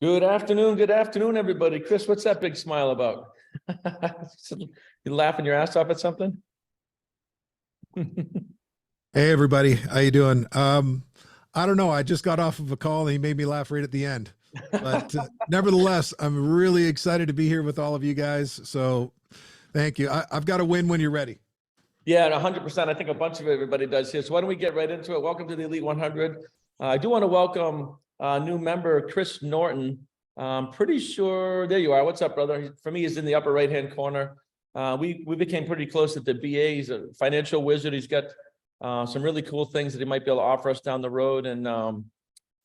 Good afternoon, everybody. Chris, what's that big smile about? You laughing your ass off at something? Hey everybody, how you doing? I don't know. I just got off of a call and he made me laugh right at the end. But nevertheless, I'm really excited to be here with all of you guys. So thank you. I've got a win when you're ready. Yeah, 100%. I think a bunch of everybody does here. So why don't we get right into it? Welcome to the Elite 100. I do want to welcome a new member, Chris Norton. I'm pretty sure, there you are. What's up, brother? For me, he's in the upper right-hand corner. We became pretty close at the BA. He's a financial wizard. He's got some really cool things that he might be able to offer us down the road. And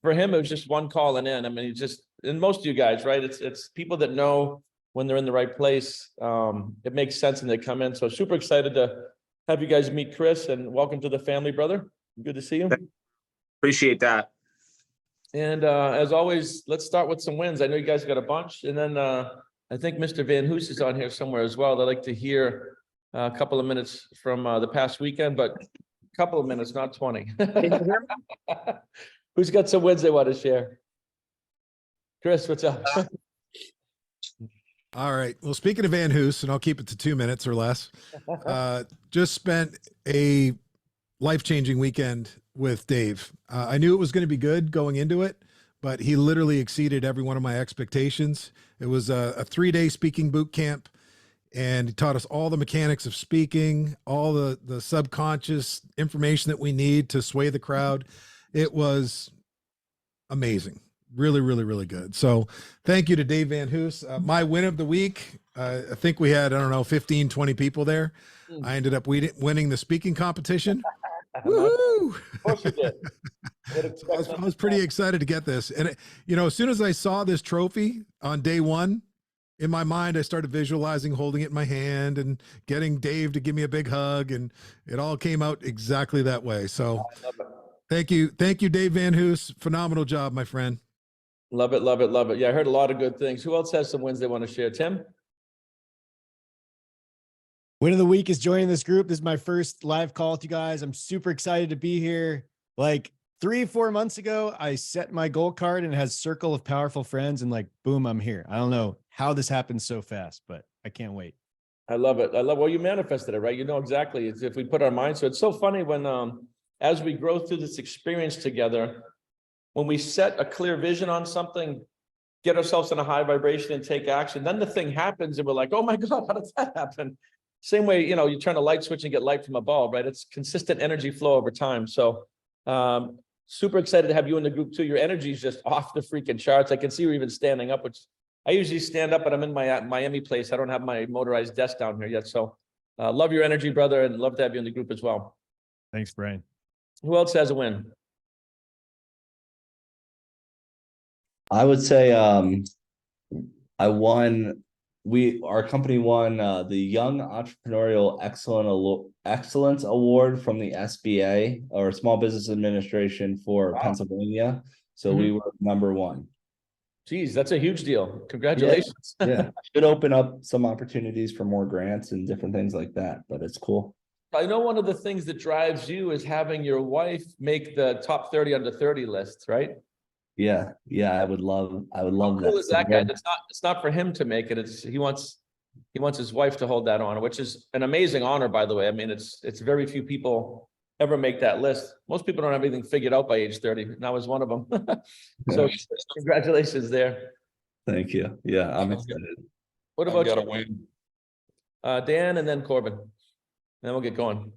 for him, it was just one calling in. I mean, he just, and most of you guys, right? It's people that know when they're in the right place. It makes sense and they come in. So super excited to have you guys meet Chris, and welcome to the family, brother. Good to see you. Appreciate that. And as always, let's start with some wins. I know you guys got a bunch, and then I think Mr. Van Hoos is on here somewhere as well. I'd like to hear a couple of minutes from the past weekend, but a couple of minutes, not 20. Who's got some wins they want to share? Chris, what's up? All right. Well, speaking of Van Hoos, and I'll keep it to 2 minutes or less, just spent a life-changing weekend with Dave. I knew it was going to be good going into it, but he literally exceeded every one of my expectations. It was a 3-day speaking boot camp, and he taught us all the mechanics of speaking, all the subconscious information that we need to sway the crowd. It was amazing. Really, really, really good. So thank you to Dave Van Hoos. My win of the week, I think we had, I don't know, 15, 20 people there. I ended up winning the speaking competition. Woo-hoo! Of course you did. I was pretty excited to get this. And, as soon as I saw this trophy on day one, in my mind, I started visualizing holding it in my hand and getting Dave to give me a big hug. And it all came out exactly that way. So thank you. Thank you, Dave Van Hoos. Phenomenal job, my friend. Love it, love it, love it. Yeah, I heard a lot of good things. Who else has some wins they want to share? Tim? Win of the week is joining this group. This is my first live call with you guys. I'm super excited to be here. Like 3-4 months ago, I set my goal card and it has circle of powerful friends, and like, boom, I'm here. I don't know how this happened so fast, but I can't wait. I love it. Well, you manifested it, right? You know exactly. It's if we put our minds. So it's so funny when, as we grow through this experience together, when we set a clear vision on something, get ourselves in a high vibration and take action, then the thing happens and we're like, oh my God, how did that happen? Same way, you turn a light switch and get light from a bulb, right? It's consistent energy flow over time. So super excited to have you in the group too. Your energy is just off the freaking charts. I can see you even standing up, which I usually stand up, but I'm in my Miami place. I don't have my motorized desk down here yet. So love your energy, brother, and love to have you in the group as well. Thanks, Brian. Who else has a win? I would say our company won the Young Entrepreneurial Excellence Award from the SBA, or Small Business Administration, for Pennsylvania. So we were #1. Geez, that's a huge deal. Congratulations. Yeah. Should open up some opportunities for more grants and different things like that, but it's cool. I know one of the things that drives you is having your wife make the top 30 under 30 lists, right? Yeah. I would love How that. cool is that guy? It's not for him to make it. He wants his wife to hold that honor, which is an amazing honor, by the way. I mean, it's very few people ever make that list. Most people don't have anything figured out by age 30. And I was one of them. So congratulations there. Thank you. Yeah, I'm excited. What about got you? a win. Dan, and then Corbin. And then we'll get going.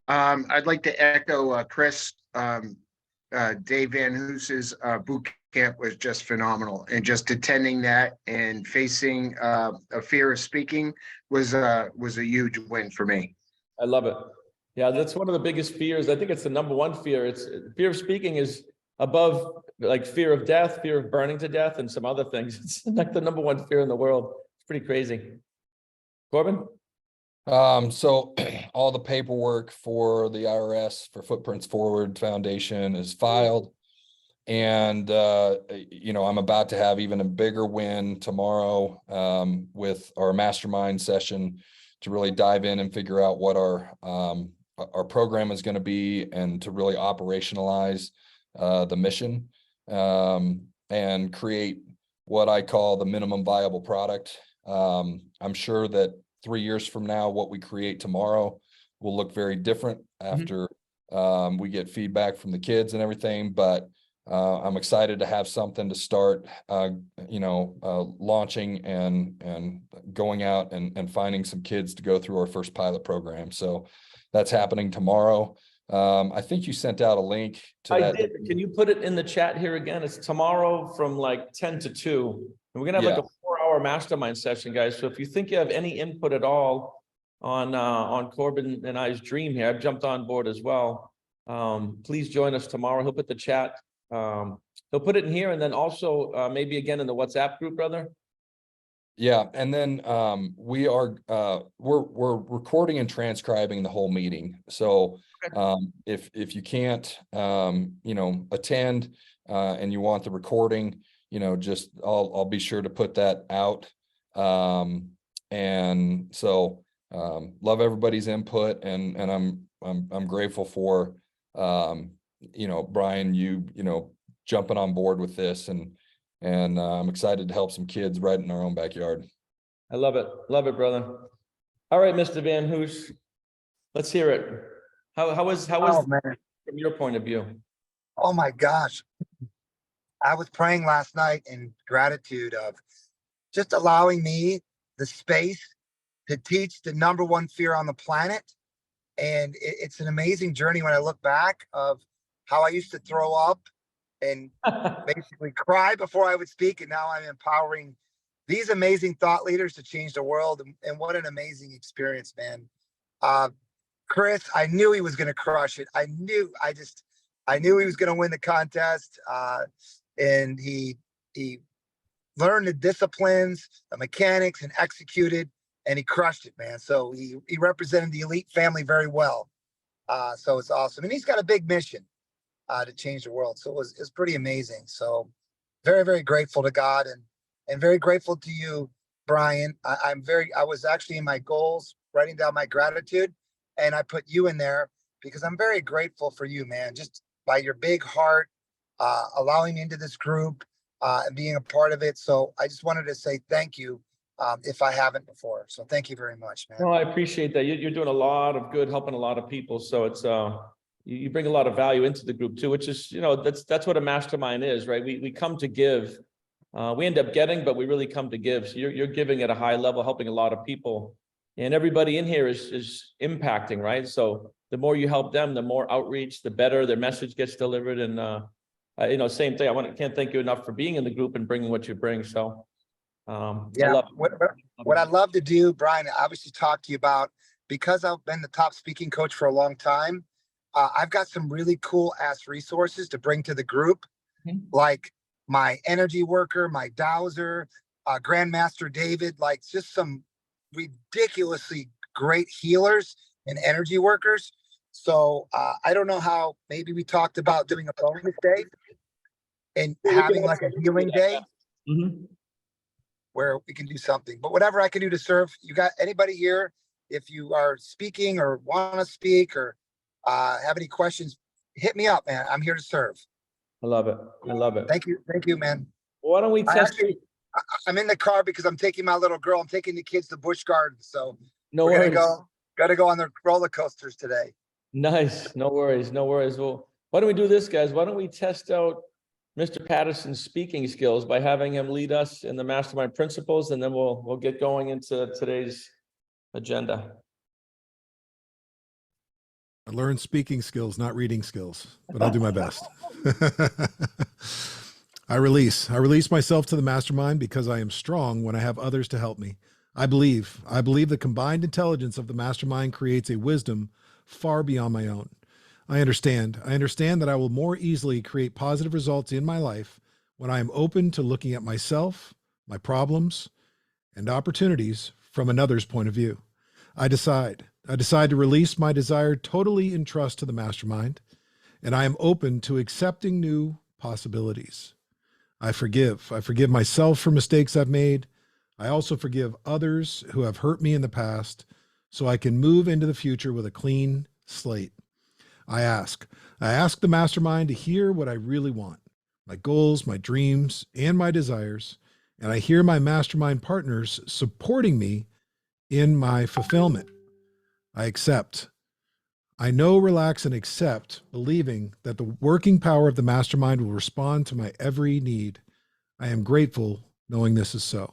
I'd like to echo Chris. Dave Van Hoos's boot camp was just phenomenal, and just attending that and facing a fear of speaking was a huge win for me. I love it. Yeah, that's one of the biggest fears. I think it's the #1 fear. It's fear of speaking is above like fear of death, fear of burning to death, and some other things. It's like the #1 fear in the world. It's pretty crazy. Corbin? So all the paperwork for the IRS for Footprints Forward Foundation is filed. And, I'm about to have even a bigger win tomorrow with our mastermind session to really dive in and figure out what our our program is going to be, and to really operationalize the mission, and create what I call the minimum viable product. I'm sure that 3 years from now, what we create tomorrow will look very different after we get feedback from the kids and everything, but I'm excited to have something to start, launching and going out and finding some kids to go through our first pilot program. So that's happening tomorrow. I think you sent out a link to I that. did. Can you put it in the chat here again? It's tomorrow from like 10 to 2. And we're gonna have like a 4-hour mastermind session, guys. So if you think you have any input at all on Corbin and I's dream here, I've jumped on board as well. Please join us tomorrow. He'll put the chat. He'll put it in here, and then also maybe again in the WhatsApp group, brother. Yeah, and then we're recording and transcribing the whole meeting. So if you can't attend and you want the recording, just I'll be sure to put that out. And so love everybody's input, and I'm grateful for Brian, you jumping on board with this, and I'm excited to help some kids right in our own backyard. I love it, brother. All right, Mr. Van Hoos, let's hear it. How was Oh, man. from your point of view? Oh my gosh. I was praying last night in gratitude of just allowing me the space to teach the #1 fear on the planet. And it's an amazing journey when I look back of how I used to throw up and basically cry before I would speak. And now I'm empowering these amazing thought leaders to change the world. And what an amazing experience, man. Chris, I knew he was going to crush it. I knew he was going to win the contest. And he learned the disciplines, the mechanics, and executed, and he crushed it, man. So he represented the elite family very well. So it's awesome. And he's got a big mission to change the world. So it's pretty amazing. So very, very grateful to God, and very grateful to you, Brian. I was actually in my goals, writing down my gratitude, and I put you in there because I'm very grateful for you, man. Just by your big heart, allowing me into this group, and being a part of it. So I just wanted to say thank you, if I haven't before. So thank you very much, man. Well, I appreciate that. You're doing a lot of good, helping a lot of people. So it's you bring a lot of value into the group too, which is, that's what a mastermind is, right? We come to give. We end up getting, but we really come to give. So you're giving at a high level, helping a lot of people, and everybody in here is impacting, right? So the more you help them, the more outreach, the better their message gets delivered. And same thing. Can't thank you enough for being in the group and bringing what you bring. So yeah, what I'd love to do, Brian, I obviously talk to you about, because I've been the top speaking coach for a long time. I've got some really cool ass resources to bring to the group, like my energy worker, my dowser, Grandmaster David, like just some ridiculously great healers and energy workers. So I don't know how, maybe we talked about doing a bonus day and having like a healing day where we can do something, but whatever I can do to serve. You got anybody here, if you are speaking or want to speak or have any questions, hit me up, man. I'm here to serve. I love it. I love it. Thank you, man. Why don't we test? I'm in the car because I'm taking my little girl. I'm taking the kids to Busch Gardens. So No we're worries. gotta go on the roller coasters today. Nice. No worries. No worries. Well, why don't we do this, guys? Why don't we test out Mr. Patterson's speaking skills by having him lead us in the mastermind principles, and then we'll get going into today's agenda. I learned speaking skills, not reading skills, but I'll do my best. I release myself to the mastermind because I am strong when I have others to help me. I believe the combined intelligence of the mastermind creates a wisdom far beyond my own. I understand that I will more easily create positive results in my life when I am open to looking at myself, my problems, and opportunities from another's point of view. I decide to release my desire totally in trust to the mastermind, and I am open to accepting new possibilities. I forgive myself for mistakes I've made. I also forgive others who have hurt me in the past, so I can move into the future with a clean slate. I ask the mastermind to hear what I really want, my goals, my dreams, and my desires. And I hear my mastermind partners supporting me in my fulfillment. I accept. I know, relax, and accept, believing that the working power of the mastermind will respond to my every need. I am grateful knowing this is so.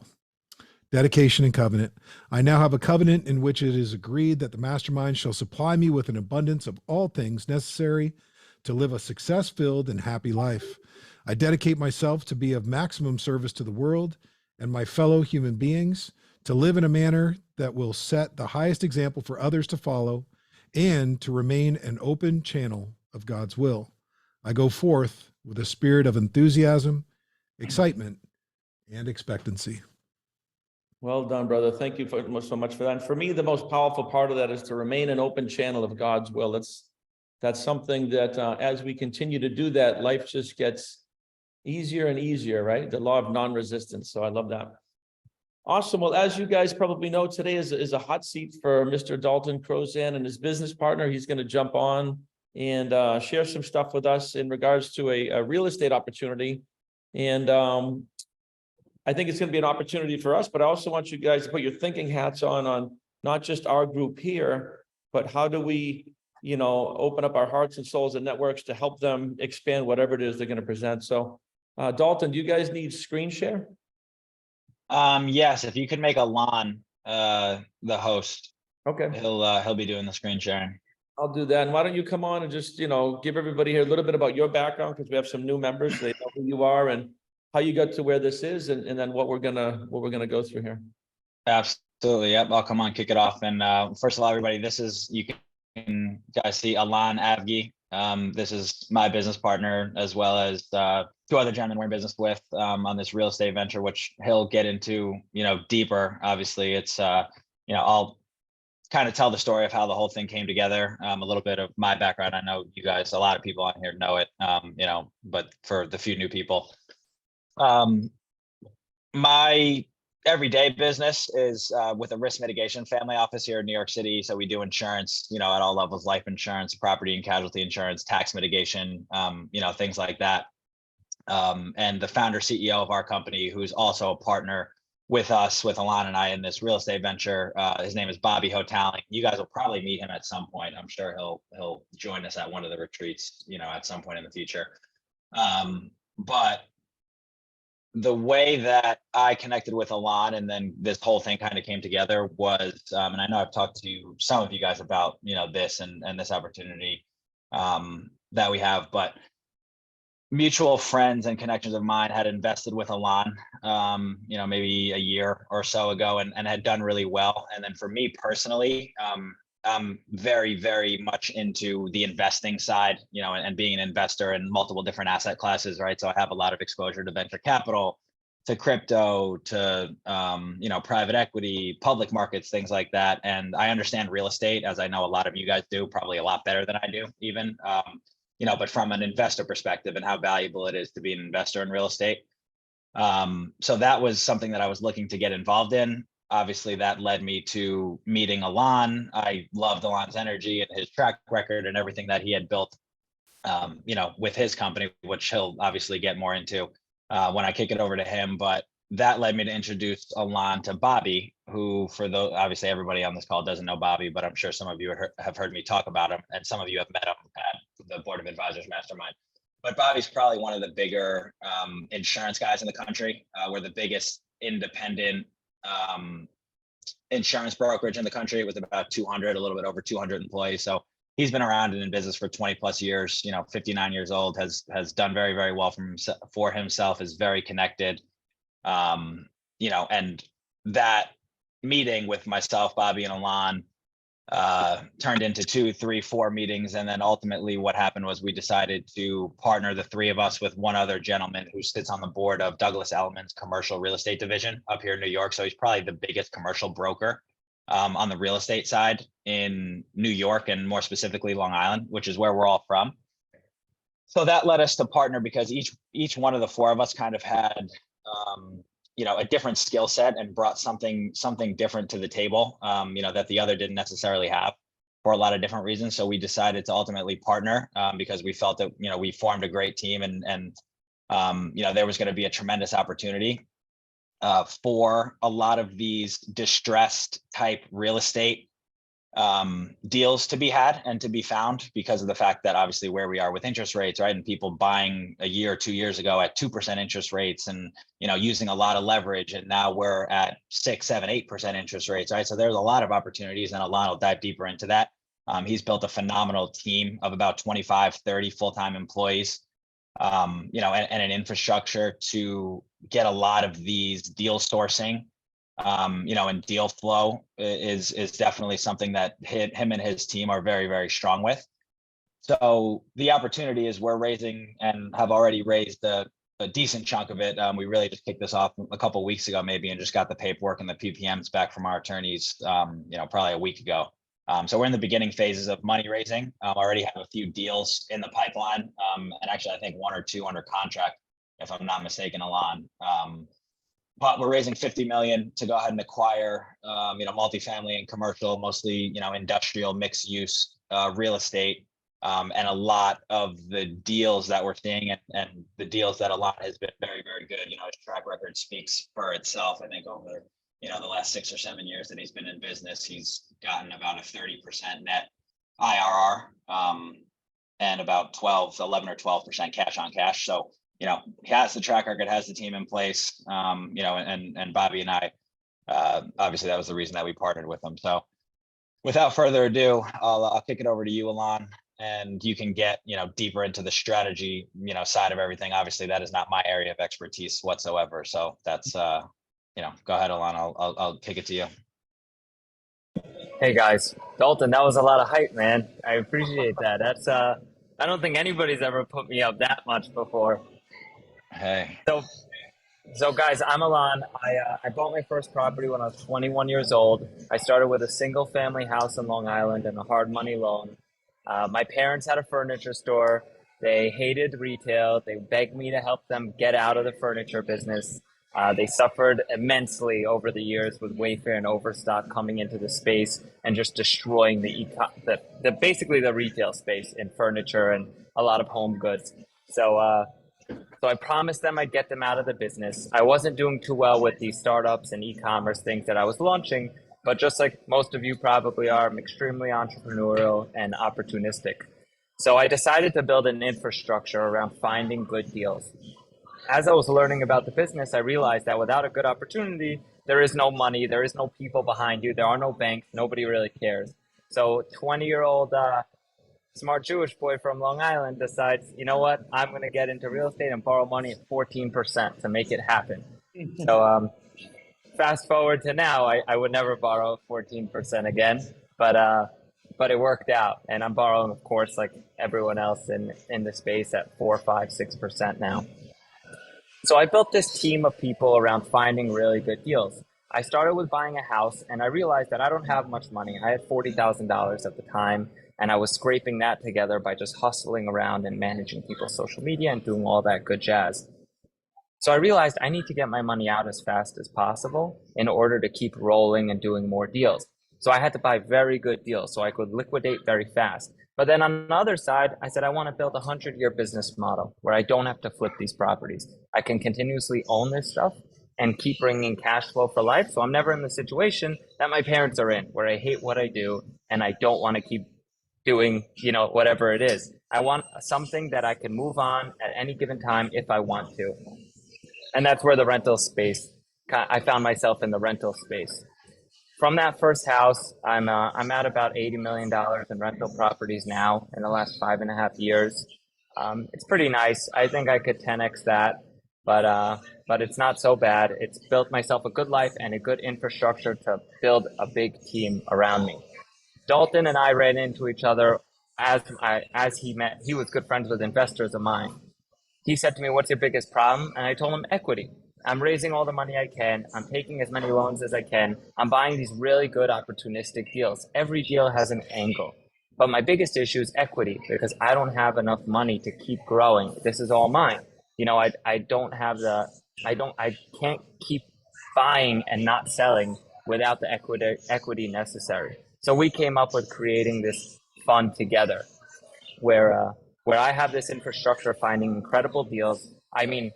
Dedication and covenant. I now have a covenant in which it is agreed that the mastermind shall supply me with an abundance of all things necessary to live a success-filled and happy life. I dedicate myself to be of maximum service to the world and my fellow human beings, to live in a manner that will set the highest example for others to follow, and to remain an open channel of God's will. I go forth with a spirit of enthusiasm, excitement, and expectancy. Well done, brother. Thank you so much for that. And for me, the most powerful part of that is to remain an open channel of God's will. That's something that as we continue to do that, life just gets easier and easier, right? The law of non-resistance. So I love that. Awesome. Well, as you guys probably know, today is a hot seat for Mr. Dalton Crossan and his business partner. He's going to jump on and share some stuff with us in regards to a real estate opportunity. And I think it's going to be an opportunity for us, but I also want you guys to put your thinking hats on not just our group here, but how do we, open up our hearts and souls and networks to help them expand whatever it is they're going to present. So Dalton, do you guys need screen share? Yes, if you could make Alon the host, Okay, he'll be doing the screen sharing. I'll do that. And why don't you come on and just, give everybody here a little bit about your background, because we have some new members, so they know who you are and how you got to where this is, and then what we're gonna go through here. Absolutely. Yep. I'll come on, kick it off. And first of all, everybody, you can guys see Alon Avgi. This is my business partner, as well as two other gentlemen we're in business with on this real estate venture, which he'll get into, deeper. Obviously, it's, I'll kind of tell the story of how the whole thing came together. A little bit of my background. I know you guys, a lot of people on here know it, but for the few new people, my everyday business is with a risk mitigation family office here in New York City. So we do insurance, at all levels: life insurance, property and casualty insurance, tax mitigation, things like that. And the founder CEO of our company, who's also a partner with us, with Alon and I, in this real estate venture, his name is Bobby Hotaling. You guys will probably meet him at some point. I'm sure he'll join us at one of the retreats, at some point in the future. But the way that I connected with Alon, and then this whole thing kind of came together, was, and I know I've talked to some of you guys about, this and this opportunity that we have, but mutual friends and connections of mine had invested with Alon, maybe a year or so ago, and had done really well. And then for me personally, I'm very, very much into the investing side, and being an investor in multiple different asset classes, right? So I have a lot of exposure to venture capital, to crypto, to, private equity, public markets, things like that. And I understand real estate, as I know a lot of you guys do, probably a lot better than I do even, but from an investor perspective and how valuable it is to be an investor in real estate. So that was something that I was looking to get involved in. Obviously, that led me to meeting Alon. I loved Alon's energy and his track record and everything that he had built, with his company, which he'll obviously get more into when I kick it over to him. But that led me to introduce Alon to Bobby, who, for those, obviously everybody on this call doesn't know Bobby, but I'm sure some of you have heard me talk about him, and some of you have met him at the Board of Advisors Mastermind. But Bobby's probably one of the bigger insurance guys in the country. We're the biggest independent insurance brokerage in the country, with about 200, a little bit over 200 employees. So he's been around and in business for 20 plus years, 59 years old, has done very, very well for himself, is very connected. And that meeting with myself, Bobby, and Alon turned into 2, 3, 4 meetings. And then ultimately what happened was we decided to partner, the three of us, with one other gentleman who sits on the board of Douglas Elliman's commercial real estate division up here in New York. So he's probably the biggest commercial broker on the real estate side in New York, and more specifically Long Island, which is where we're all from. So that led us to partner, because each one of the four of us kind of had a different skill set and brought something different to the table, that the other didn't necessarily have. for a lot of different reasons. So we decided to ultimately partner because we felt that, we formed a great team and there was going to be a tremendous opportunity for a lot of these distressed type real estate deals to be had and to be found because of the fact that obviously where we are with interest rates, right? And people buying a year or 2 years ago at 2% interest rates and, using a lot of leverage. And now we're at 6, 7, 8% interest rates, right? So there's a lot of opportunities and Alon will dive deeper into that. He's built a phenomenal team of about 25, 30 full-time employees, and an infrastructure to get a lot of these deal sourcing. And deal flow is definitely something that him and his team are very, very strong with. So the opportunity is we're raising and have already raised a decent chunk of it. We really just kicked this off a couple of weeks ago, maybe, and just got the paperwork and the PPMs back from our attorneys, probably a week ago. So we're in the beginning phases of money raising. Already have a few deals in the pipeline, and actually I think 1 or 2 under contract, if I'm not mistaken, Alon. But we're raising 50 million to go ahead and acquire, multifamily and commercial, mostly, industrial mixed use real estate. And a lot of the deals that we're seeing and the deals that Alon has been very, very good. His track record speaks for itself. I think over, the last 6 or 7 years that he's been in business, he's gotten about a 30% net IRR and about 11 or 12% cash on cash. So, he has the track record, has the team in place, and Bobby and I, obviously that was the reason that we partnered with them. So without further ado, I'll kick it over to you, Alon, and you can get, deeper into the strategy, side of everything. Obviously that is not my area of expertise whatsoever. So that's, go ahead, Alon, I'll kick it to you. Hey guys, Dalton, that was a lot of hype, man. I appreciate that. That's, I don't think anybody's ever put me up that much before. Hey. So guys, I'm Alon. I bought my first property when I was 21 years old. I started with a single family house in Long Island and a hard money loan. My parents had a furniture store. They hated retail. They begged me to help them get out of the furniture business. They suffered immensely over the years with Wayfair and Overstock coming into the space and just destroying basically the retail space in furniture and a lot of home goods. So I promised them I'd get them out of the business. I wasn't doing too well with these startups and e-commerce things that I was launching, but just like most of you probably are, I'm extremely entrepreneurial and opportunistic. So I decided to build an infrastructure around finding good deals. As I was learning about the business, I realized that without a good opportunity, there is no money, there is no people behind you, there are no banks, nobody really cares. So 20-year-old smart Jewish boy from Long Island decides, you know what, I'm going to get into real estate and borrow money at 14% to make it happen. So fast forward to now, I would never borrow 14% again, but it worked out. And I'm borrowing, of course, like everyone else in the space at 4, 5, 6% now. So I built this team of people around finding really good deals. I started with buying a house and I realized that I don't have much money. I had $40,000 at the time. And I was scraping that together by just hustling around and managing people's social media and doing all that good jazz. So I realized I need to get my money out as fast as possible in order to keep rolling and doing more deals. So I had to buy very good deals so I could liquidate very fast. But then on the other side, I said, I want to build a 100-year business model where I don't have to flip these properties. I can continuously own this stuff and keep bringing cash flow for life. So I'm never in the situation that my parents are in, where I hate what I do and I don't want to keep doing, whatever it is. I want something that I can move on at any given time if I want to. And that's where the rental space, I found myself in the rental space. From that first house, I'm at about $80 million in rental properties now in the last 5.5 years. It's pretty nice. I think I could 10x that, but it's not so bad. It's built myself a good life and a good infrastructure to build a big team around me. Dalton and I ran into each other as he was good friends with investors of mine. He said to me, what's your biggest problem? And I told him equity. I'm raising all the money I can. I'm taking as many loans as I can. I'm buying these really good opportunistic deals. Every deal has an angle. But my biggest issue is equity because I don't have enough money to keep growing. This is all mine. I can't keep buying and not selling without the equity necessary. So we came up with creating this fund together where I have this infrastructure finding incredible deals. I mean,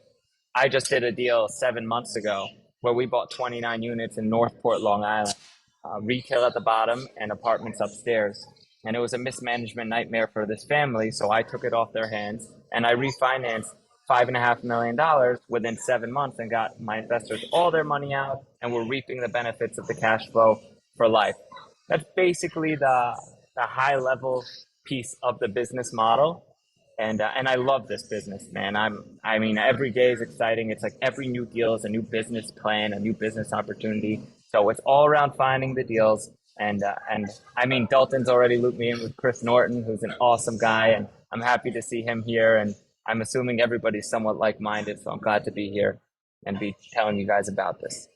I just did a deal 7 months ago where we bought 29 units in Northport, Long Island, retail at the bottom and apartments upstairs. And it was a mismanagement nightmare for this family. So I took it off their hands and I refinanced $5.5 million within 7 months and got my investors all their money out, and we're reaping the benefits of the cash flow for life. That's basically the high level piece of the business model. And I love this business, man. I mean, every day is exciting. It's like every new deal is a new business plan, a new business opportunity. So it's all around finding the deals. And I mean, Dalton's already looped me in with Chris Norton, who's an awesome guy, and I'm happy to see him here. And I'm assuming everybody's somewhat like-minded, so I'm glad to be here and be telling you guys about this.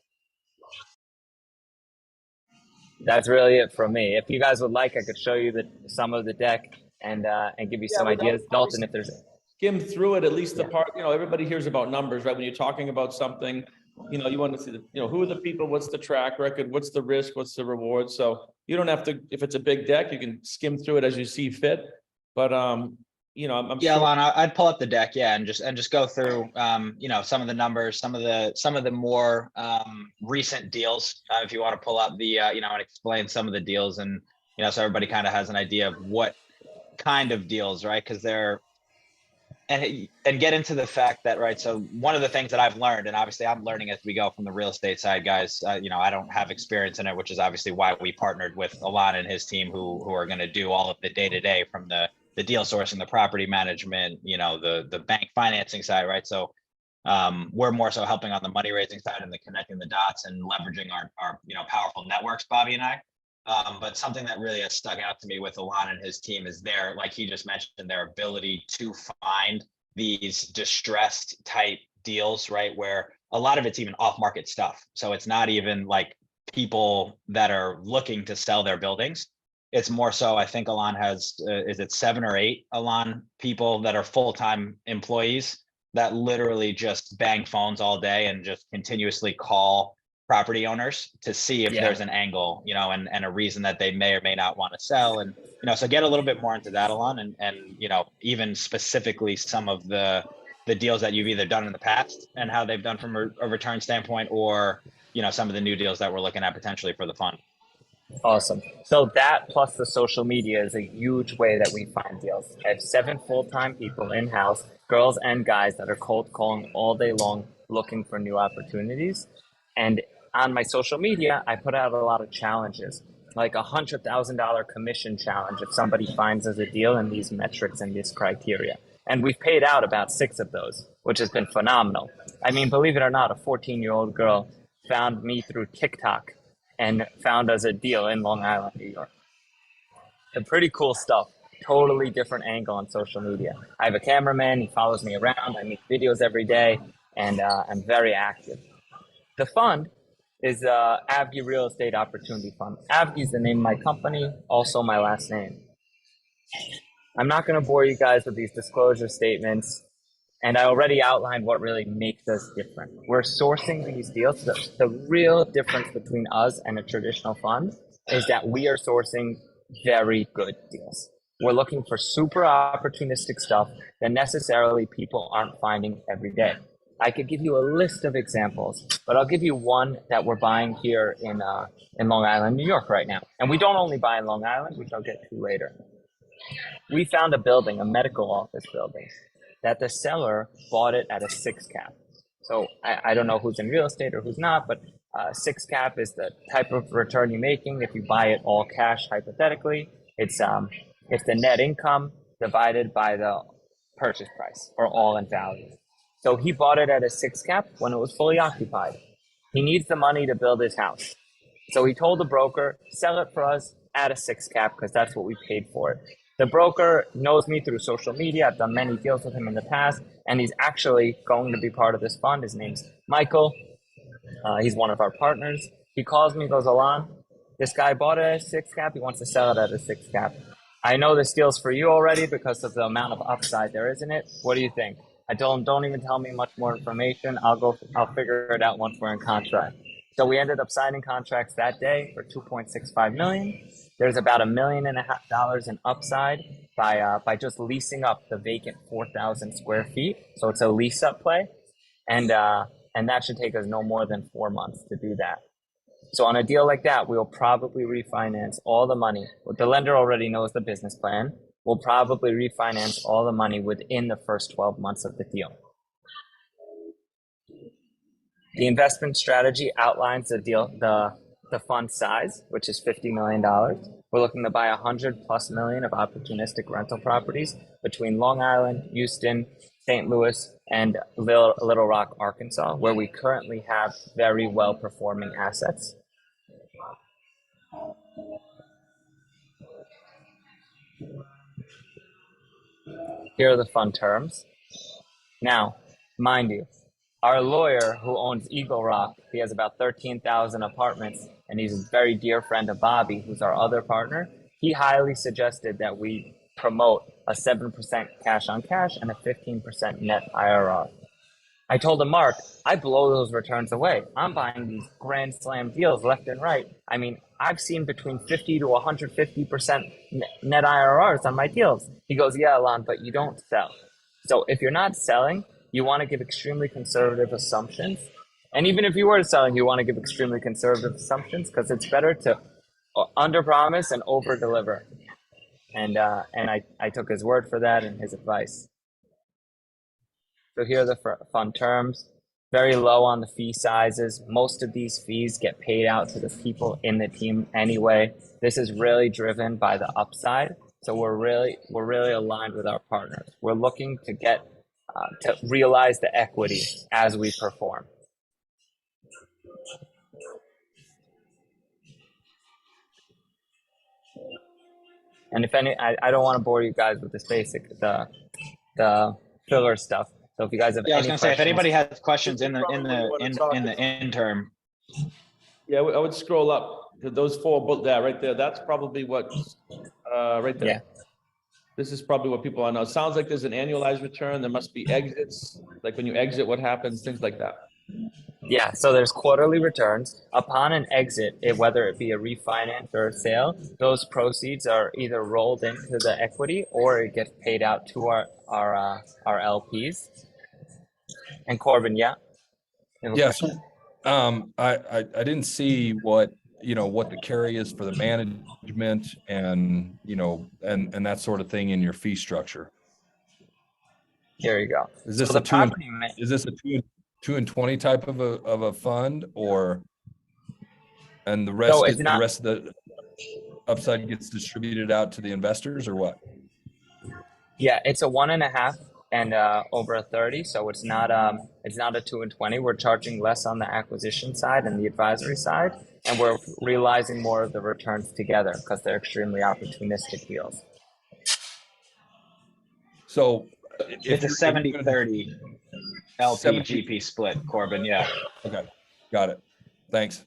That's really it from me. If you guys would like, I could show you some of the deck and give you some ideas. Dalton, if there's Skim through it, at least the part, everybody hears about numbers, right? When you're talking about something, you want to see who are the people, what's the track record, what's the risk, what's the reward. So you don't have to, if it's a big deck, you can skim through it as you see fit. But I'm Yeah, sure. Lon, I'd pull up the deck, yeah, and just go through, some of the numbers, some of the more recent deals. If you want to pull up the, and explain some of the deals, and so everybody kind of has an idea of what kind of deals, right? Because they're and get into the fact that, right, so one of the things that I've learned, and obviously I'm learning as we go from the real estate side, guys, I don't have experience in it, which is obviously why we partnered with Alon and his team who are going to do all of the day-to-day from the deal sourcing, the property management, the bank financing side, right? So we're more so helping on the money raising side and the connecting the dots and leveraging our powerful networks, Bobby and I. But something that really has stuck out to me with Alon and his team is like he just mentioned, their ability to find these distressed type deals, right? Where a lot of it's even off market stuff. So it's not even like people that are looking to sell their buildings. It's more so, I think Alon has, is it 7 or 8 Alon people that are full-time employees that literally just bang phones all day and just continuously call property owners to see if there's an angle, and a reason that they may or may not want to sell. And, so get a little bit more into that, Alon, and even specifically some of the deals that you've either done in the past and how they've done from a return standpoint, or, some of the new deals that we're looking at potentially for the fund. awesome. So that plus the social media is a huge way that we find deals. I have 7 full-time people in-house, girls and guys, that are cold calling all day long looking for new opportunities. And on my social media, I put out a lot of challenges, like $100,000 commission challenge if somebody finds us a deal in these metrics and this criteria. And we've paid out about 6 of those, which has been phenomenal. I mean, believe it or not, a 14-year-old girl found me through TikTok and found us a deal in Long Island, New York. And pretty cool stuff. Totally different angle on social media. I have a cameraman. He follows me around. I make videos every day, and I'm very active. The fund is Avgi Real Estate Opportunity Fund. Avgi is the name of my company, also my last name. I'm not going to bore you guys with these disclosure statements, and I already outlined what really makes us different. We're sourcing these deals. The real difference between us and a traditional fund is that we are sourcing very good deals. We're looking for super opportunistic stuff that necessarily people aren't finding every day. I could give you a list of examples, but I'll give you one that we're buying here in Long Island, New York right now. And we don't only buy in Long Island, which I'll get to later. We found a building, a medical office building, that the seller bought it at a 6 cap. So I don't know who's in real estate or who's not, but 6 cap is the type of return you're making if you buy it all cash, hypothetically. It's the net income divided by the purchase price, or all in value. So he bought it at a 6 cap when it was fully occupied. He needs the money to build his house. So he told the broker, sell it for us at a 6 cap because that's what we paid for it. The broker knows me through social media. I've done many deals with him in the past, and he's actually going to be part of this fund. His name's Michael. He's one of our partners. He calls me, goes, Alon, this guy bought it at a 6 cap. He wants to sell it at a 6 cap. I know this deal's for you already because of the amount of upside there is in it. What do you think? I told him, don't even tell me much more information. I'll figure it out once we're in contract. So we ended up signing contracts that day for 2.65 million. There's about $1.5 million in upside by just leasing up the vacant 4,000 square feet. So it's a lease up play, and that should take us no more than 4 months to do that. So on a deal like that, we'll probably refinance all the money. The lender already knows the business plan. We'll probably refinance all the money within the first 12 months of the deal. The investment strategy outlines the fund size, which is $50 million. We're looking to buy 100+ million of opportunistic rental properties between Long Island, Houston, St. Louis, and Little Rock, Arkansas, where we currently have very well-performing assets. Here are the fund terms. Now, mind you, our lawyer who owns Eagle Rock, he has about 13,000 apartments, and he's a very dear friend of Bobby, who's our other partner. He highly suggested that we promote a 7% cash on cash and a 15% net IRR. I told him, Mark, I blow those returns away. I'm buying these grand slam deals left and right. I mean, I've seen between 50 to 150% net IRRs on my deals. He goes, yeah, Alon, but you don't sell. So if you're not selling, you want to give extremely conservative assumptions. And even if you were selling, you want to give extremely conservative assumptions because it's better to underpromise and overdeliver. And I took his word for that and his advice. So here are the fund terms. Very low on the fee sizes. Most of these fees get paid out to the people in the team anyway. This is really driven by the upside. So we're really aligned with our partners. We're looking to get to realize the equity as we perform. And if any, I don't want to bore you guys with this basic the filler stuff. So if you guys have Yeah, I was any gonna say, if questions- anybody has questions in the Probably interim. Yeah, I would scroll up to those four, there, right there. That's probably what, right there. Yeah. This is probably what people are now. It sounds like there's an annualized return. There must be exits. Like when you exit, what happens, things like that. Yeah, so there's quarterly returns. Upon an exit, whether it be a refinance or a sale, those proceeds are either rolled into the equity or it gets paid out to our LPs. And Corbin, yeah? You have a Yes. question? I didn't see what the carry is for the management and and that sort of thing in your fee structure. Here you go. Is this So a the 2 and, property is this a 2 and 20 type of a fund, or and the rest No, it's the not. rest of the upside gets distributed out to the investors, or what? Yeah, it's a 1.5 and over a 30, so it's not a 2 and 20. We're charging less on the acquisition side and the advisory side, and we're realizing more of the returns together because they're extremely opportunistic deals. So It's a 70-30 LP GP split, Corbin. Yeah. Okay, got it. Thanks.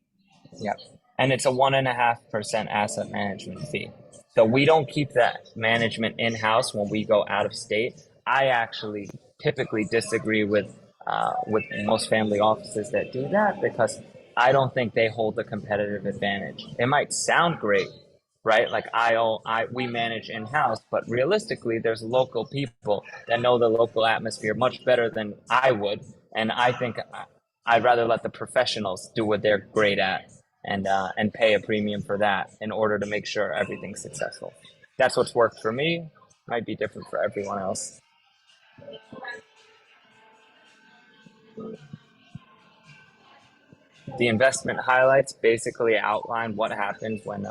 Yeah, and it's a 1.5% asset management fee. So we don't keep that management in-house when we go out of state. I actually typically disagree with most family offices that do that because I don't think they hold a competitive advantage. It might sound great, right? Like we manage in-house, but realistically, there's local people that know the local atmosphere much better than I would, and I think I'd rather let the professionals do what they're great at and pay a premium for that in order to make sure everything's successful. That's what's worked for me. Might be different for everyone else. The investment highlights basically outline what happens when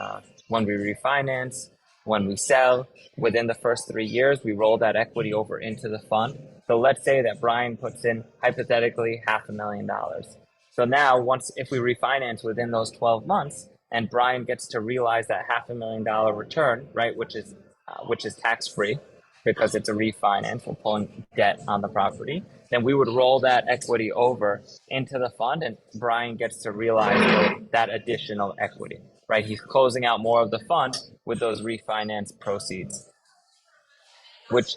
we refinance, when we sell. Within the first 3 years, we roll that equity over into the fund. So let's say that Brian puts in hypothetically $500,000. So now, if we refinance within those 12 months, and Brian gets to realize that $500,000 return, right, which is tax free because it's a refinance, we're pulling debt on the property, then we would roll that equity over into the fund, and Brian gets to realize that additional equity, right? He's closing out more of the fund with those refinance proceeds, which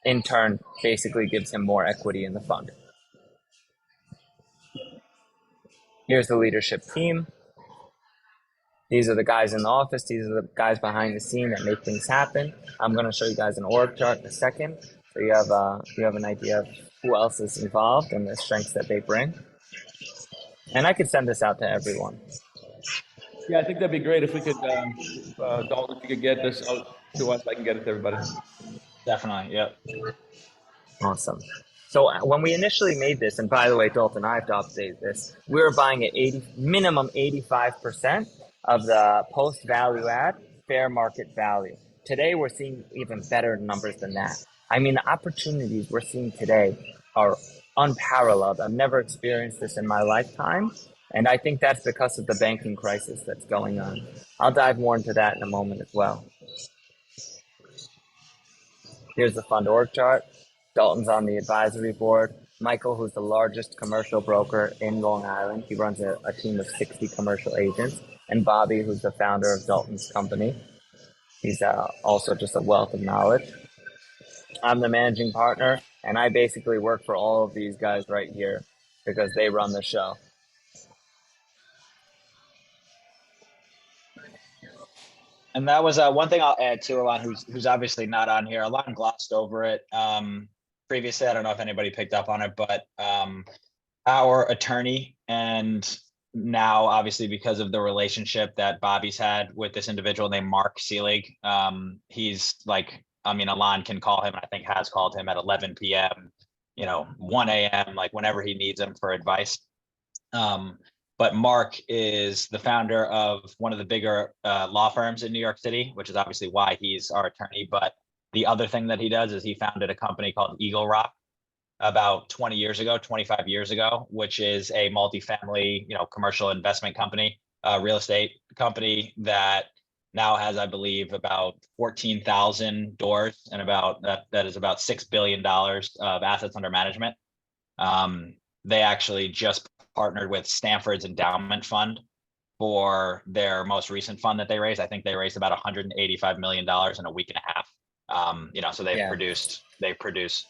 in turn basically gives him more equity in the fund. Here's the leadership team. These are the guys in the office. These are the guys behind the scene that make things happen. I'm going to show you guys an org chart in a second, so you have an idea of who else is involved and the strengths that they bring. And I could send this out to everyone. Yeah, I think that'd be great if we could, Dalton, if you could get this out to us, I can get it to everybody. Definitely, yep. Awesome. So when we initially made this, and by the way, Dalton, I have to update this, we were buying at minimum 85% of the post value add fair market value. Today, we're seeing even better numbers than that. I mean, the opportunities we're seeing today are unparalleled. I've never experienced this in my lifetime. And I think that's because of the banking crisis that's going on. I'll dive more into that in a moment as well. Here's the fund org chart. Dalton's on the advisory board. Michael, who's the largest commercial broker in Long Island, he runs a team of 60 commercial agents. And Bobby, who's the founder of Dalton's company. He's also just a wealth of knowledge. I'm the managing partner, and I basically work for all of these guys right here because they run the show. And that was one thing I'll add to Alon, who's obviously not on here. Alon glossed over it previously. I don't know if anybody picked up on it, but our attorney, and now obviously because of the relationship that Bobby's had with this individual named Mark Seelig, he's like, I mean, Alon can call him, and I think has called him at 11 p.m., 1 a.m., like whenever he needs him for advice. But Mark is the founder of one of the bigger law firms in New York City, which is obviously why he's our attorney. But the other thing that he does is he founded a company called Eagle Rock about 25 years ago, which is a multifamily, commercial investment company, real estate company that now has, I believe, about 14,000 doors and that is about $6 billion of assets under management. They actually just partnered with Stanford's endowment fund for their most recent fund that they raised. I think they raised about $185 million in a week and a half. So they've produced,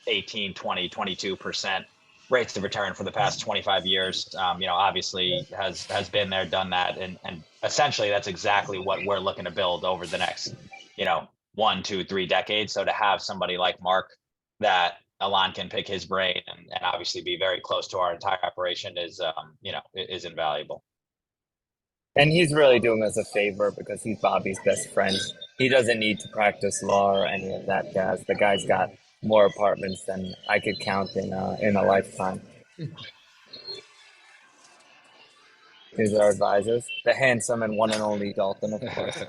18, 20, 22% rates of return for the past 25 years. Obviously has been there, done that. And essentially that's exactly what we're looking to build over the next, 1, 2, 3 decades. So to have somebody like Mark that Alon can pick his brain and obviously be very close to our entire operation is invaluable. And he's really doing us a favor because he's Bobby's best friend. He doesn't need to practice law or any of that jazz. The guy's got more apartments than I could count in a lifetime. Here's our advisors, the handsome and one and only Dalton, of course.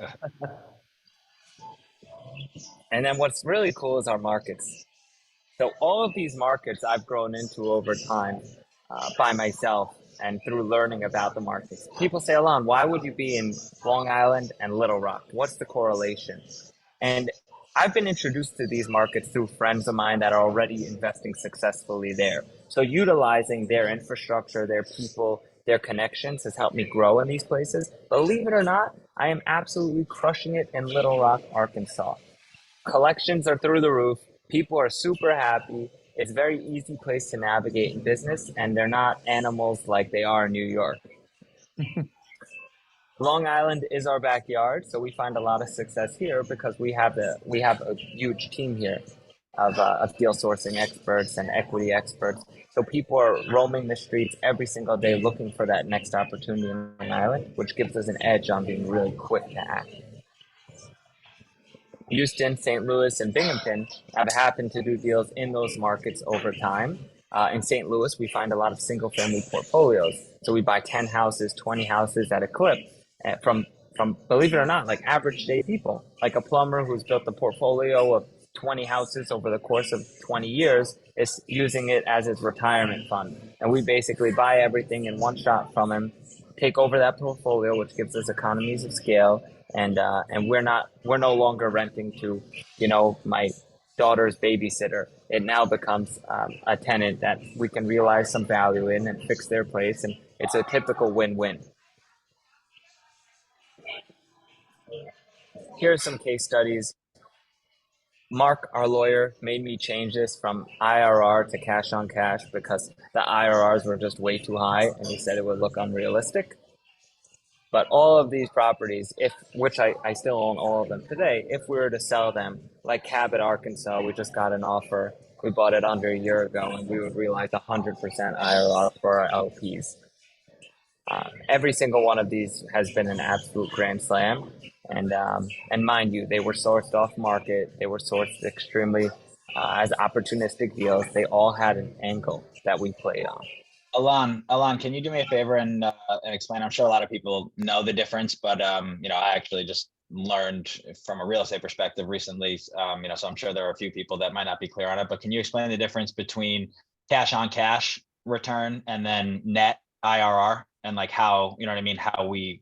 And then what's really cool is our markets. So all of these markets I've grown into over time by myself and through learning about the markets. People say, Alon, why would you be in Long Island and Little Rock? What's the correlation? And I've been introduced to these markets through friends of mine that are already investing successfully there. So utilizing their infrastructure, their people, their connections has helped me grow in these places. Believe it or not, I am absolutely crushing it in Little Rock, Arkansas. Collections are through the roof. People are super happy. It's a very easy place to navigate in business, and they're not animals like they are in New York. Long Island is our backyard, so we find a lot of success here because we have a huge team here of deal sourcing experts and equity experts. So people are roaming the streets every single day looking for that next opportunity in Long Island, which gives us an edge on being really quick to act. Houston, St. Louis, and Binghamton have happened to do deals in those markets over time. In St. Louis, we find a lot of single-family portfolios. So we buy 10 houses, 20 houses at a clip from believe it or not, like average day people, like a plumber who's built a portfolio of 20 houses over the course of 20 years is using it as his retirement fund. And we basically buy everything in one shot from him, take over that portfolio, which gives us economies of scale. And we're no longer renting to, my daughter's babysitter. It now becomes a tenant that we can realize some value in and fix their place. And it's a typical win-win. Here are some case studies. Mark, our lawyer, made me change this from IRR to cash on cash because the IRRs were just way too high, and he said it would look unrealistic. But all of these properties, which I still own all of them today, if we were to sell them, like Cabot, Arkansas, we just got an offer. We bought it under a year ago, and we would realize 100% IRR for our LPs. Every single one of these has been an absolute grand slam, and mind you, they were sourced off market. They were sourced extremely as opportunistic deals. They all had an angle that we played on. Alon, can you do me a favor and explain? I'm sure a lot of people know the difference, but I actually just learned from a real estate perspective recently. So I'm sure there are a few people that might not be clear on it. But can you explain the difference between cash on cash return and then net IRR, and like how, you know what I mean, how we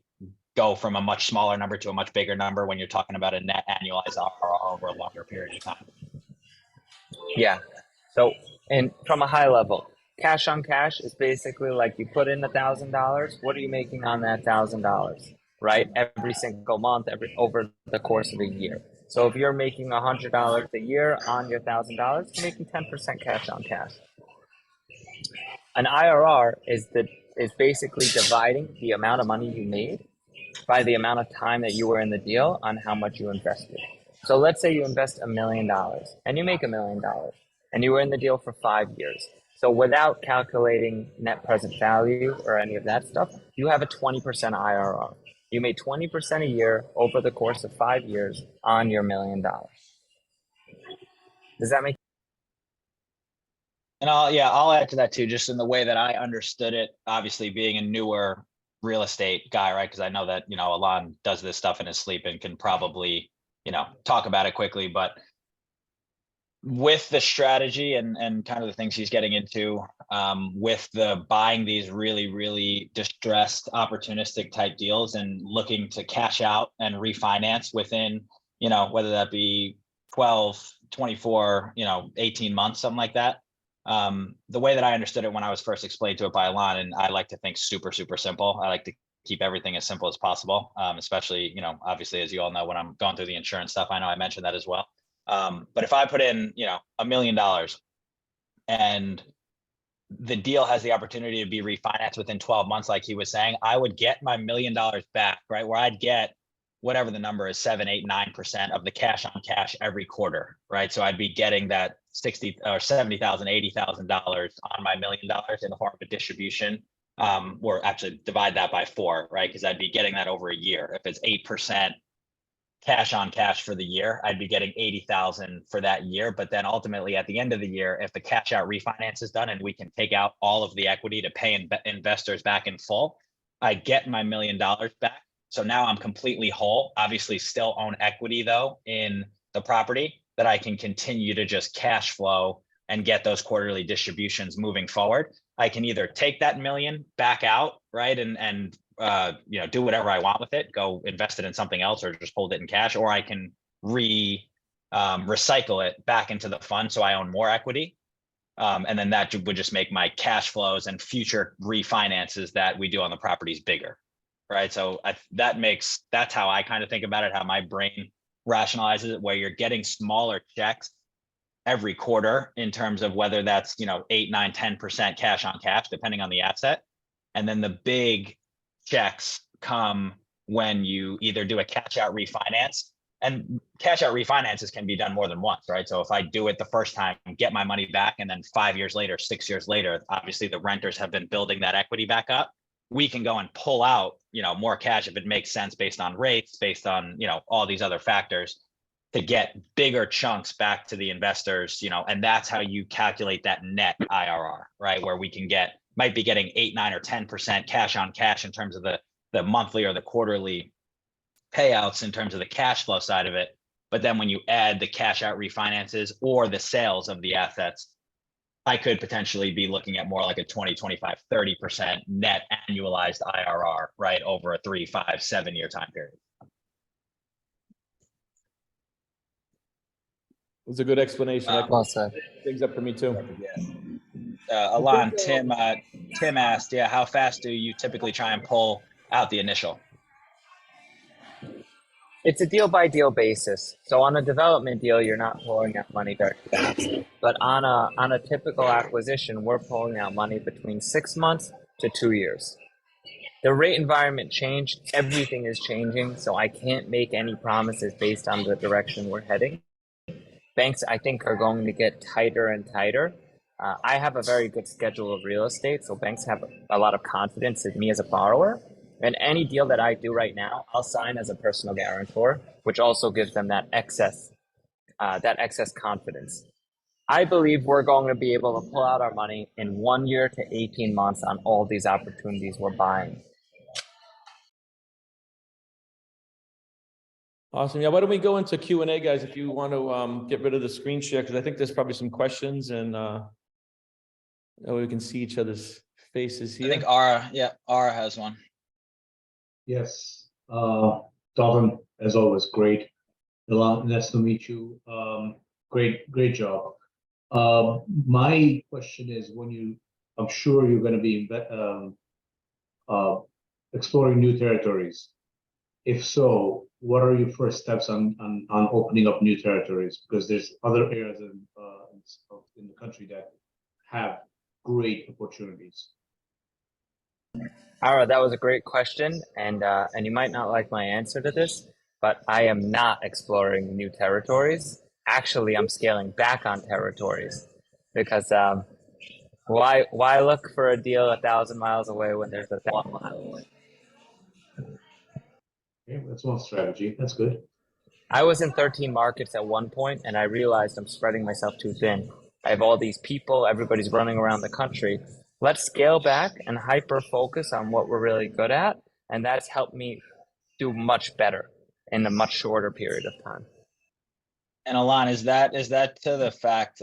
go from a much smaller number to a much bigger number when you're talking about a net annualized IRR over a longer period of time? Yeah. So, and from a high level, cash on cash is basically like you put in $1,000. What are you making on that $1,000? Right? Every single month, over the course of a year. So if you're making $100 a year on your $1,000, you're making 10% cash on cash. An IRR is basically dividing the amount of money you made by the amount of time that you were in the deal on how much you invested. So let's say you invest $1 million and you make $1 million and you were in the deal for 5 years. So without calculating net present value or any of that stuff, you have a 20% IRR. You made 20% a year over the course of 5 years on your $1 million. Does that make? And I'll add to that too, just in the way that I understood it, obviously being a newer real estate guy, right? Because I know that, Alon does this stuff in his sleep and can probably, talk about it quickly. But with the strategy and kind of the things he's getting into, with the buying these really, really distressed, opportunistic type deals and looking to cash out and refinance within, whether that be 12, 24, 18 months, something like that. The way that I understood it when I was first explained to it by Alon, and I like to think super, super simple. I like to keep everything as simple as possible, especially, obviously, as you all know, when I'm going through the insurance stuff, I know I mentioned that as well. But if I put in, $1 million and the deal has the opportunity to be refinanced within 12 months, like he was saying, I would get my $1 million back, right? Where I'd get whatever the number is, 7, 8, 9% of the cash on cash every quarter, right? So I'd be getting that $60,000 or $70,000, $80,000 on my $1 million in the form of a distribution, or actually divide that by 4, right? Because I'd be getting that over a year. If it's 8% cash on cash for the year, I'd be getting 80,000 for that year. But then ultimately at the end of the year, if the cash out refinance is done and we can take out all of the equity to pay investors back in full, I get my $1 million back. So now I'm completely whole. Obviously still own equity though in the property that I can continue to just cash flow and get those quarterly distributions moving forward. I can either take that $1 million back out, right, and do whatever I want with it, go invest it in something else or just hold it in cash, or I can recycle it back into the fund so I own more equity. And then that would just make my cash flows and future refinances that we do on the properties bigger. Right. So that's how I kind of think about it, how my brain rationalizes it, where you're getting smaller checks every quarter in terms of whether that's, 8, 9, 10% cash on cash, depending on the asset. And then the big checks come when you either do a cash out refinance, and cash out refinances can be done more than once, right? So if I do it the first time, get my money back, and then 5 years later, 6 years later, obviously the renters have been building that equity back up. We can go and pull out, more cash if it makes sense based on rates, based on, all these other factors, to get bigger chunks back to the investors, and that's how you calculate that net IRR, right? Where we might be getting 8, 9, or 10% cash on cash in terms of the monthly or the quarterly payouts in terms of the cash flow side of it. But then when you add the cash out refinances or the sales of the assets, I could potentially be looking at more like a 20, 25, 30% net annualized IRR, right, over a 3, 5, 7 year time period. It was a good explanation. That Well said. things up for me too. Alon, Tim asked, how fast do you typically try and pull out the initial? It's a deal by deal basis. So on a development deal, you're not pulling out money very fast. But on a typical acquisition, we're pulling out money between 6 months to 2 years. The rate environment changed. Everything is changing. So I can't make any promises based on the direction we're heading. Banks, I think, are going to get tighter and tighter. I have a very good schedule of real estate, so banks have a lot of confidence in me as a borrower. And any deal that I do right now, I'll sign as a personal guarantor, which also gives them that excess confidence. I believe we're going to be able to pull out our money in 1 year to 18 months on all these opportunities we're buying. Awesome. Yeah, why don't we go into Q&A, guys, if you want to get rid of the screen share, because I think there's probably some questions and we can see each other's faces I here. think Ara has one. Yes, Dalton, as always, great. Milan, nice to meet you. Great job. My question is, I'm sure you're going to be exploring new territories. If so, what are your first steps on opening up new territories? Because there's other areas in the country that have great opportunities. Ara, that was a great question, and you might not like my answer to this, but I am not exploring new territories. Actually, I'm scaling back on territories because why look for a deal 1,000 miles away when there's 1 mile away? Okay, that's one strategy. That's good. I was in 13 markets at one point, and I realized I'm spreading myself too thin. I have all these people, everybody's running around the country. Let's scale back and hyper focus on what we're really good at, and that's helped me do much better in a much shorter period of time. And Alon, is that to the fact,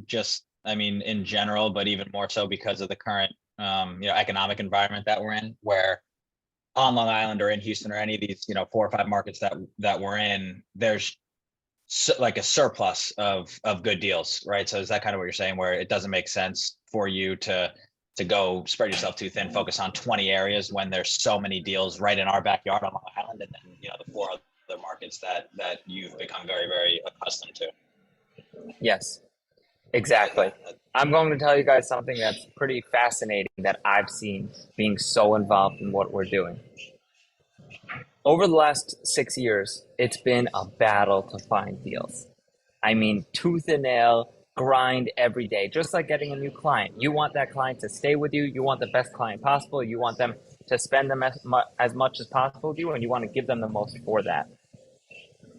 just, I mean, in general, but even more so because of the current, economic environment that we're in, where on Long Island or in Houston or any of these, 4 or 5 markets that we're in, there's like a surplus of good deals, right? So is that kind of what you're saying, where it doesn't make sense for you to go spread yourself too thin, focus on 20 areas when there's so many deals right in our backyard on Long Island, and then the 4 other markets that you've become very, very accustomed to? Yes, exactly. I'm going to tell you guys something that's pretty fascinating that I've seen being so involved in what we're doing. Over the last 6 years, it's been a battle to find deals. I mean, tooth and nail, grind every day, just like getting a new client. You want that client to stay with you. You want the best client possible. You want them to spend them as much as possible with you, and you want to give them the most for that.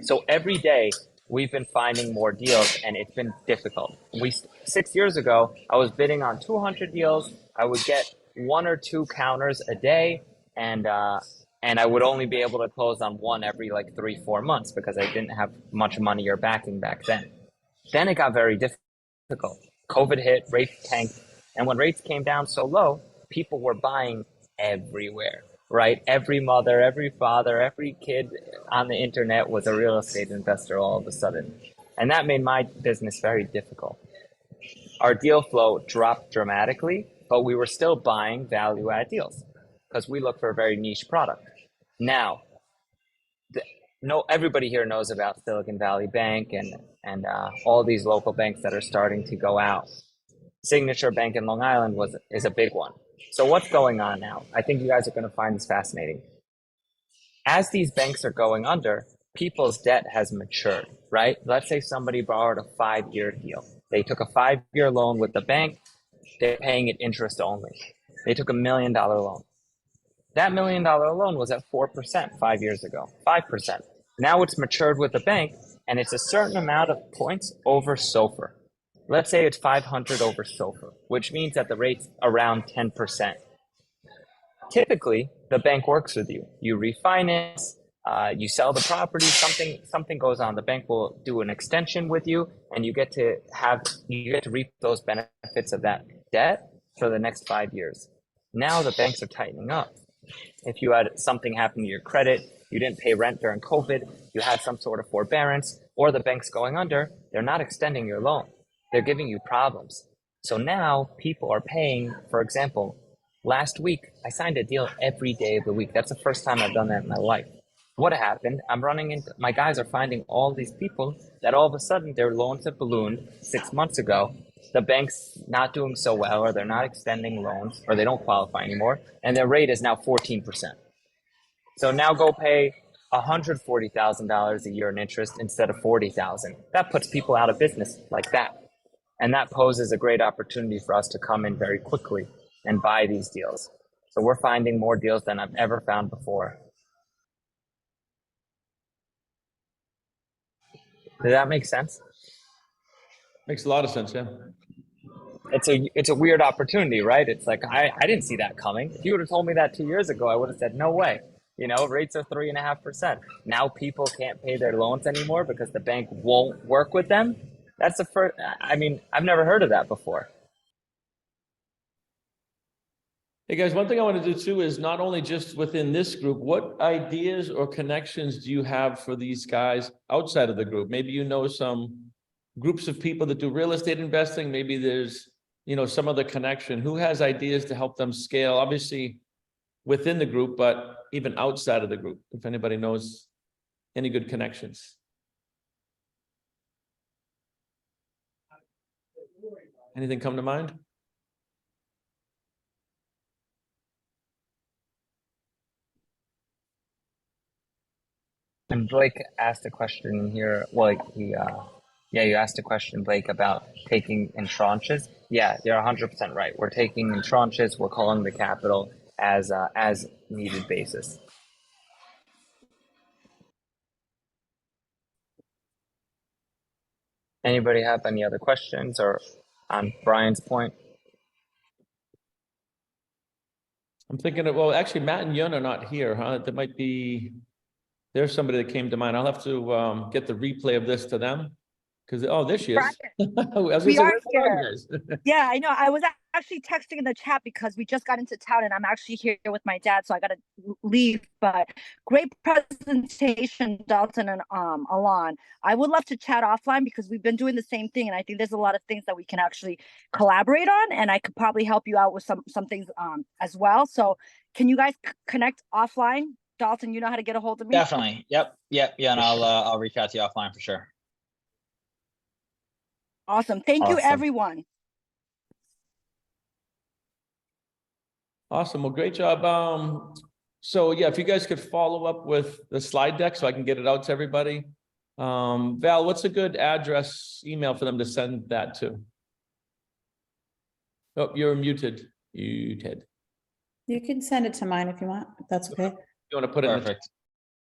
So every day we've been finding more deals, and it's been difficult. 6 years ago, I was bidding on 200 deals. I would get 1 or 2 counters a day, and I would only be able to close on one every like 3-4 months because I didn't have much money or backing back then. Then it got very difficult. COVID hit, rates tanked, and when rates came down so low, people were buying everywhere, right? Every mother, every father, every kid on the internet was a real estate investor all of a sudden. And that made my business very difficult. Our deal flow dropped dramatically, but we were still buying value-add deals because we look for a very niche product. Now, everybody here knows about Silicon Valley Bank and all these local banks that are starting to go out. Signature Bank in Long Island is a big one. So what's going on now? I think you guys are going to find this fascinating. As these banks are going under, people's debt has matured, right? Let's say somebody borrowed a 5-year deal. They took a 5-year loan with the bank. They're paying it interest only. They took $1 million loan. That $1 million loan was at 4% 5 years ago, 5%. Now it's matured with the bank, and it's a certain amount of points over SOFR. Let's say it's 500 over SOFR, which means that the rate's around 10%. Typically, the bank works with you. You refinance, you sell the property, something goes on. The bank will do an extension with you, and you get to reap those benefits of that debt for the next 5 years. Now the banks are tightening up. If you had something happen to your credit, you didn't pay rent during COVID, you had some sort of forbearance, or the bank's going under, they're not extending your loan. They're giving you problems. So now people are paying, for example, last week, I signed a deal every day of the week. That's the first time I've done that in my life. what happened? I'm running into my guys are finding all these people that all of a sudden their loans have ballooned 6 months ago. The bank's not doing so well, or they're not extending loans, or they don't qualify anymore, and their rate is now 14%. So now go pay $140,000 a year in interest instead of 40,000. That puts people out of business like that, and that poses a great opportunity for us to come in very quickly and buy these deals. So we're finding more deals than I've ever found before. Does that make sense? Makes a lot of sense, yeah. It's a weird opportunity, right? It's like I didn't see that coming. If you would have told me that 2 years ago, I would have said no way. You know, rates are 3.5%. Now people can't pay their loans anymore because the bank won't work with them. That's the first. I mean, I've never heard of that before. Hey guys, one thing I want to do too is not only just within this group, what ideas or connections do you have for these guys outside of the group? Maybe you know some groups of people that do real estate investing. Maybe there's, you know, some other connection. Who has ideas to help them scale? Obviously within the group, but even outside of the group, if anybody knows any good connections. Anything come to mind? And Blake asked a question here. Well, you asked a question, Blake, about taking in tranches. Yeah, you're 100% right. We're taking in tranches. We're calling the capital as needed basis. Anybody have any other questions or on Brian's point? I'm thinking of, well, actually Matt and Yun are not here, huh? There might be, there's somebody that came to mind. I'll have to get the replay of this to them. Because, oh, there she is. I was We gonna are say, where are here. you guys? Yeah, I know. I was actually texting in the chat because we just got into town and I'm actually here with my dad, so I gotta leave. But great presentation, Dalton and Alon. I would love to chat offline because we've been doing the same thing, and I think there's a lot of things that we can actually collaborate on, and I could probably help you out with some things as well. So can you guys connect offline? Dalton, you know how to get a hold of me? Definitely. Yep. Yeah, and I'll reach out to you offline for sure. Awesome. Thank you, everyone. Awesome. Well, great job. So yeah, if you guys could follow up with the slide deck so I can get it out to everybody. Val, what's a good address, email for them to send that to? Oh, you're muted. Muted. You can send it to mine if you want, if that's okay. You want to put it in the Perfect.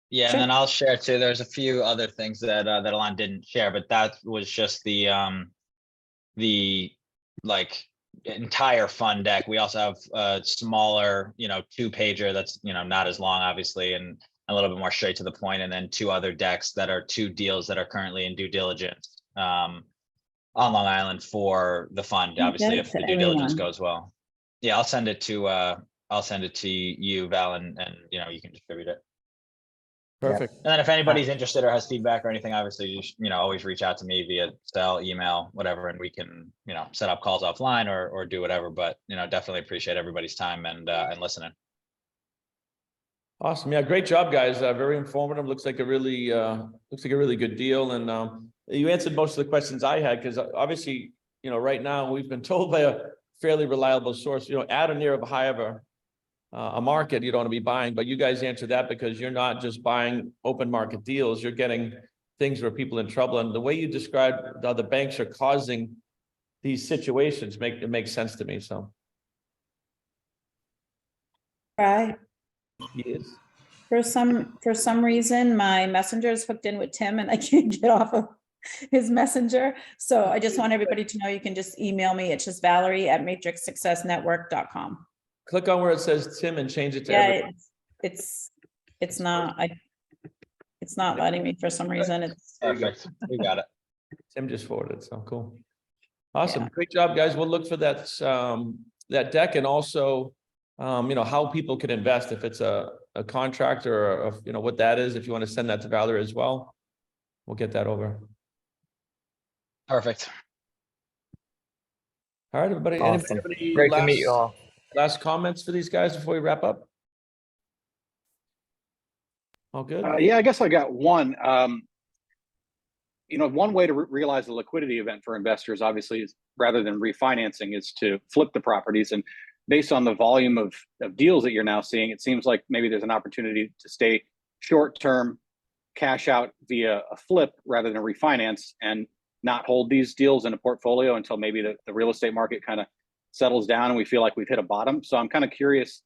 Yeah, Sure. and then I'll share too. There's a few other things that that Alon didn't share, but that was just the like entire fund deck. We also have a smaller, 2-pager that's not as long, obviously, and a little bit more straight to the point, and then 2 other decks that are 2 deals that are currently in due diligence on Long Island for the fund. Obviously, if the due diligence goes well. Yeah, I'll send it to you, Val, and you can distribute it. Perfect. And then if anybody's interested or has feedback or anything, obviously, you always reach out to me via cell, email, whatever, and we can, set up calls offline or do whatever. But, definitely appreciate everybody's time and listening. Awesome. Yeah, great job, guys. Very informative. Looks like a really good deal. And you answered most of the questions I had, because obviously, right now we've been told by a fairly reliable source, at or near of high of a market you don't want to be buying, but you guys answered that because you're not just buying open market deals, you're getting things where people are in trouble. And the way you described how the banks are causing these situations makes sense to me. So Right. yes. For some reason, my messenger is hooked in with Tim and I can't get off of his messenger. So I just want everybody to know you can just email me. It's just Valerie@matrixsuccessnetwork.com. Click on where it says Tim and change it to Yeah, it's not letting me for some reason. It's Perfect. We got it. Tim just forwarded. So cool. Awesome. Yeah. Great job, guys. We'll look for that deck, and also how people can invest, if it's a contractor or what that is. If you want to send that to Valerie as well, we'll get that over. Perfect. All right, everybody. Awesome. Anybody Great to meet you all. Last comments for these guys before we wrap up? All good? Yeah, I guess I got one. One way to realize the liquidity event for investors, obviously, is rather than refinancing, is to flip the properties. And based on the volume of deals that you're now seeing, it seems like maybe there's an opportunity to stay short-term, cash out via a flip rather than a refinance, and not hold these deals in a portfolio until maybe the real estate market kind of settles down and we feel like we've hit a bottom. So I'm kind of curious.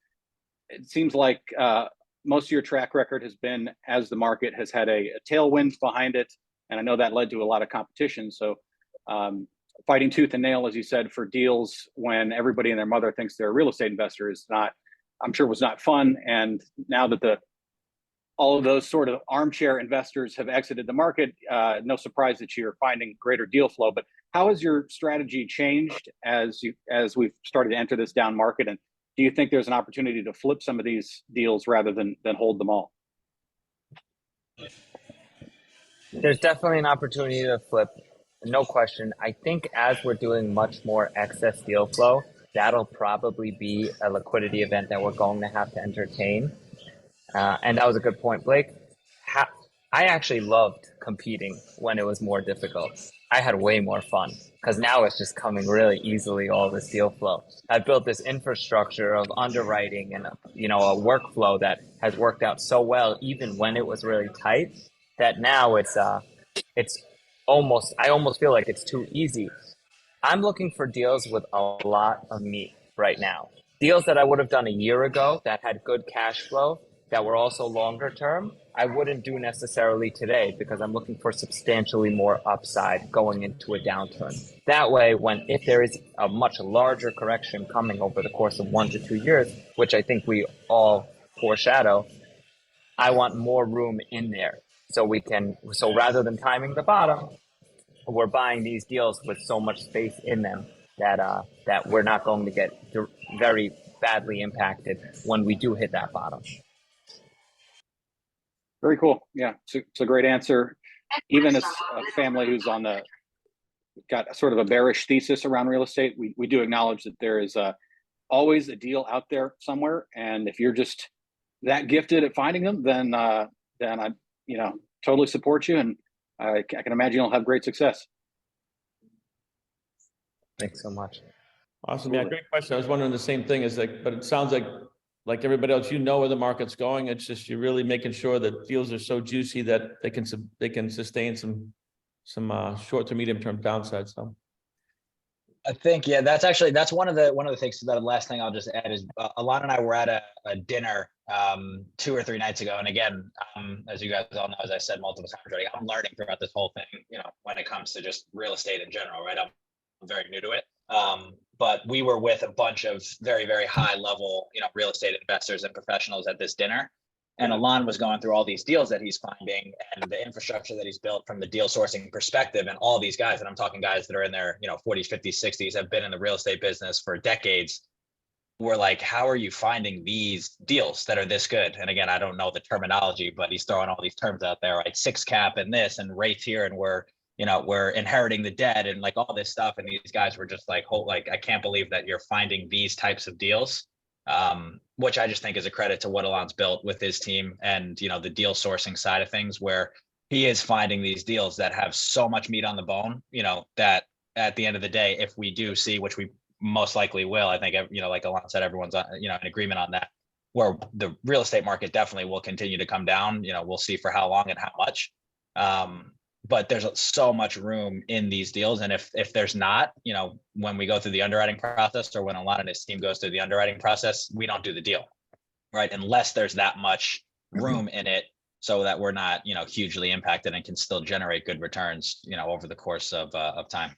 It seems like most of your track record has been as the market has had a tailwind behind it. And I know that led to a lot of competition. So fighting tooth and nail, as you said, for deals when everybody and their mother thinks they're a real estate investor is not, I'm sure, was not fun. And now that all of those sort of armchair investors have exited the market, no surprise that you're finding greater deal flow. But how has your strategy changed as we've started to enter this down market? And do you think there's an opportunity to flip some of these deals rather than hold them all? There's definitely an opportunity to flip, no question. I think as we're doing much more excess deal flow, that'll probably be a liquidity event that we're going to have to entertain. And that was a good point, Blake. I actually loved competing when it was more difficult. I had way more fun because now it's just coming really easily, all this deal flow. I've built this infrastructure of underwriting and a workflow that has worked out so well, even when it was really tight, that now it's almost, I almost feel like it's too easy. I'm looking for deals with a lot of meat right now. Deals that I would have done a year ago that had good cash flow, that were also longer term, I wouldn't do necessarily today because I'm looking for substantially more upside going into a downturn. That way, if there is a much larger correction coming over the course of 1 to 2 years, which I think we all foreshadow, I want more room in there. So rather than timing the bottom, we're buying these deals with so much space in them that we're not going to get very badly impacted when we do hit that bottom. Very cool. Yeah, it's a great answer. Even as a family who's got sort of a bearish thesis around real estate, we do acknowledge that there is always a deal out there somewhere. And if you're just that gifted at finding them, then I totally support you, and I can imagine you'll have great success. Thanks so much. Awesome. Yeah, great question. I was wondering the same thing. But it sounds like everybody else, where the market's going. It's just you're really making sure that deals are so juicy that they can sustain some short to medium term downside. So I think, yeah, that's one of the things. The last thing I'll just add is Alon and I were at a dinner 2 or 3 nights ago. And again, as you guys all know, as I said multiple times already, I'm learning throughout this whole thing, when it comes to just real estate in general, right? I'm very new to it. But we were with a bunch of very, very high level, real estate investors and professionals at this dinner. And Alon was going through all these deals that he's finding and the infrastructure that he's built from the deal sourcing perspective. And all these guys, and I'm talking guys that are in their, 40s, 50s, 60s, have been in the real estate business for decades. We're like, how are you finding these deals that are this good? And again, I don't know the terminology, but he's throwing all these terms out there, right? 6 cap and this and rates here, and we're inheriting the debt and like all this stuff. And these guys were just like, I can't believe that you're finding these types of deals, which I just think is a credit to what Alon's built with his team and, the deal sourcing side of things, where he is finding these deals that have so much meat on the bone, that at the end of the day, if we do see, which we most likely will, I think, like Alon said, everyone's, in agreement on that, where the real estate market definitely will continue to come down. We'll see for how long and how much. But there's so much room in these deals. And if there's not, when we go through the underwriting process, or when Alon and his team goes through the underwriting process, we don't do the deal, right? Unless there's that much room in it so that we're not, hugely impacted and can still generate good returns, over the course of time.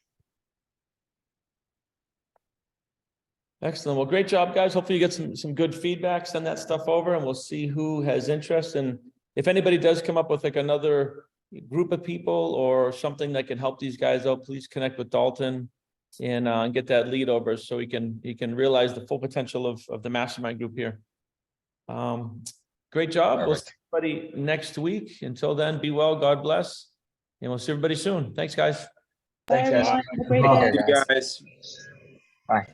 excellent. Well, great job, guys. Hopefully you get some good feedback. Send that stuff over and we'll see who has interest. And if anybody does come up with like another group of people or something that can help these guys out, please connect with Dalton and get that lead over so he can realize the full potential of the mastermind group here. Great job. Perfect. We'll see everybody next week. Until then, be well, God bless, and we'll see everybody soon. Thanks, guys. Bye, Thanks, guys. everyone. Have a great day. Guys. Bye.